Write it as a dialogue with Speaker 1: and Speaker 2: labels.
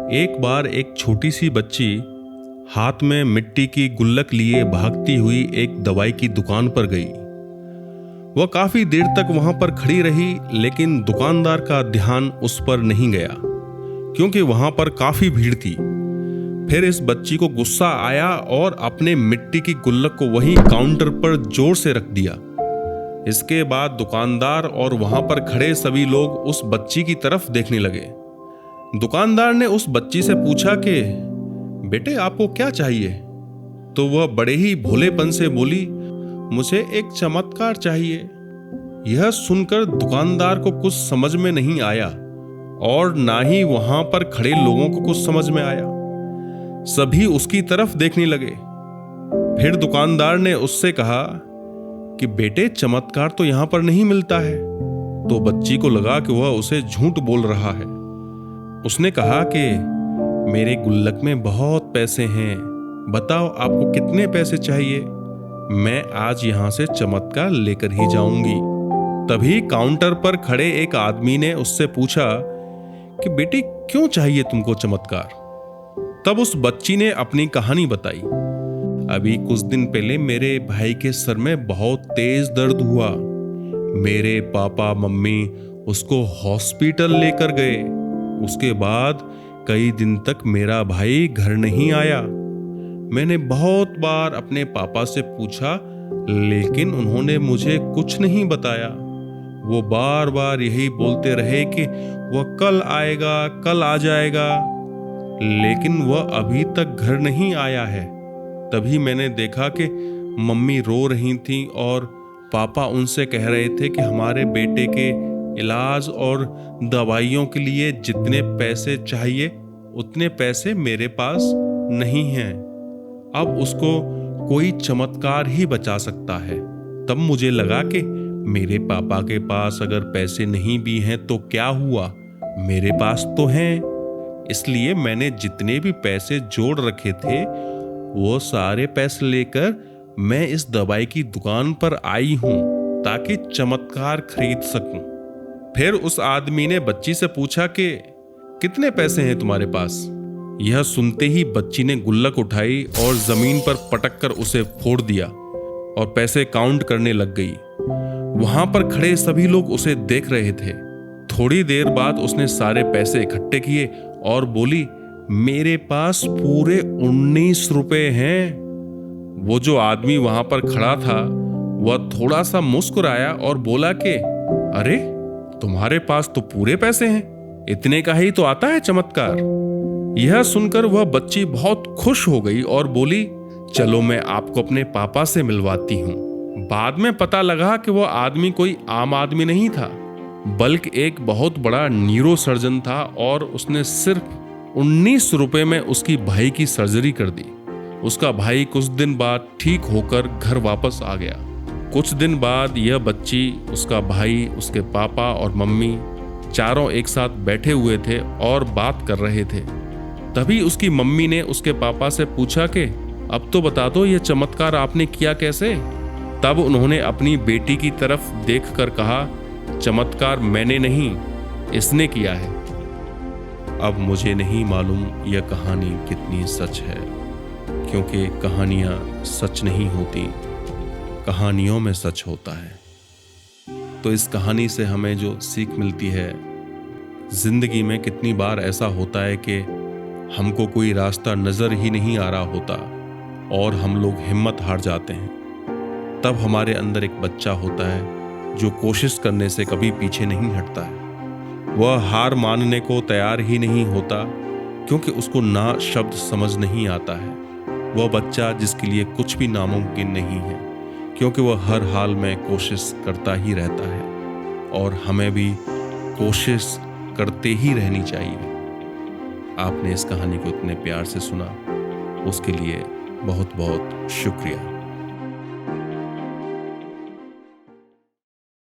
Speaker 1: एक बार एक छोटी सी बच्ची हाथ में मिट्टी की गुल्लक लिए भागती हुई एक दवाई की दुकान पर गई। वह काफी देर तक वहां पर खड़ी रही, लेकिन दुकानदार का ध्यान उस पर नहीं गया क्योंकि वहां पर काफी भीड़ थी। फिर इस बच्ची को गुस्सा आया और अपने मिट्टी की गुल्लक को वहीं काउंटर पर जोर से रख दिया। इसके बाद दुकानदार और वहां पर खड़े सभी लोग उस बच्ची की तरफ देखने लगे। दुकानदार ने उस बच्ची से पूछा कि बेटे, आपको क्या चाहिए? तो वह बड़े ही भोलेपन से बोली, मुझे एक चमत्कार चाहिए। यह सुनकर दुकानदार को कुछ समझ में नहीं आया और ना ही वहां पर खड़े लोगों को कुछ समझ में आया। सभी उसकी तरफ देखने लगे। फिर दुकानदार ने उससे कहा कि बेटे, चमत्कार तो यहां पर नहीं मिलता है। तो बच्ची को लगा कि वह उसे झूठ बोल रहा है। उसने कहा कि मेरे गुल्लक में बहुत पैसे हैं, बताओ आपको कितने पैसे चाहिए? मैं आज यहां से चमत्कार लेकर ही जाऊंगी। तभी काउंटर पर खड़े एक आदमी ने उससे पूछा कि बेटी, क्यों चाहिए तुमको चमत्कार? तब उस बच्ची ने अपनी कहानी बताई। अभी कुछ दिन पहले मेरे भाई के सर में बहुत तेज दर्द हुआ। मेरे पापा मम्मी उसको हॉस्पिटल लेकर गए। उसके बाद कई दिन तक मेरा भाई घर नहीं आया। मैंने बहुत बार अपने पापा से पूछा, लेकिन उन्होंने मुझे कुछ नहीं बताया। वो बार बार यही बोलते रहे कि वह कल आएगा, कल आ जाएगा, लेकिन वह अभी तक घर नहीं आया है। तभी मैंने देखा कि मम्मी रो रही थी और पापा उनसे कह रहे थे कि हमारे बेटे के इलाज और दवाइयों के लिए जितने पैसे चाहिए उतने पैसे मेरे पास नहीं हैं। अब उसको कोई चमत्कार ही बचा सकता है। तब मुझे लगा कि मेरे पापा के पास अगर पैसे नहीं भी हैं तो क्या हुआ, मेरे पास तो हैं। इसलिए मैंने जितने भी पैसे जोड़ रखे थे वो सारे पैसे लेकर मैं इस दवाई की दुकान पर आई हूं ताकि चमत्कार खरीद सकूं। फिर उस आदमी ने बच्ची से पूछा कि कितने पैसे हैं तुम्हारे पास? यह सुनते ही बच्ची ने गुल्लक उठाई और जमीन पर पटक कर उसे फोड़ दिया और पैसे काउंट करने लग गई। वहां पर खड़े सभी लोग उसे देख रहे थे। थोड़ी देर बाद उसने सारे पैसे इकट्ठे किए और बोली, मेरे पास पूरे 19 रुपए हैं। वो जो आदमी वहां पर खड़ा था वह थोड़ा सा मुस्कुराया और बोला कि अरे, तुम्हारे पास तो पूरे पैसे हैं, इतने का ही तो आता है चमत्कार। यह सुनकर वह बच्ची बहुत खुश हो गई और बोली, चलो मैं आपको अपने पापा से मिलवाती हूँ। बाद में पता लगा कि वह आदमी कोई आम आदमी नहीं था, बल्कि एक बहुत बड़ा न्यूरो सर्जन था और उसने सिर्फ 19 रुपए में उसकी भाई की सर्जरी कर दी। उसका भाई कुछ दिन बाद ठीक होकर घर वापस आ गया। कुछ दिन बाद यह बच्ची, उसका भाई, उसके पापा और मम्मी चारों एक साथ बैठे हुए थे और बात कर रहे थे। तभी उसकी मम्मी ने उसके पापा से पूछा कि अब तो बता दो, यह चमत्कार आपने किया कैसे? तब उन्होंने अपनी बेटी की तरफ देखकर कहा, चमत्कार मैंने नहीं, इसने किया है। अब मुझे नहीं मालूम यह कहानी कितनी सच है, क्योंकि कहानियां सच नहीं होती, कहानियों में सच होता है। तो इस कहानी से हमें जो सीख मिलती है, जिंदगी में कितनी बार ऐसा होता है कि हमको कोई रास्ता नजर ही नहीं आ रहा होता और हम लोग हिम्मत हार जाते हैं। तब हमारे अंदर एक बच्चा होता है जो कोशिश करने से कभी पीछे नहीं हटता है। वह हार मानने को तैयार ही नहीं होता क्योंकि उसको ना शब्द समझ नहीं आता है। वह बच्चा जिसके लिए कुछ भी नामुमकिन नहीं है, क्योंकि वह हर हाल में कोशिश करता ही रहता है और हमें भी कोशिश करते ही रहनी चाहिए। आपने इस कहानी को इतने प्यार से सुना, उसके लिए बहुत बहुत शुक्रिया।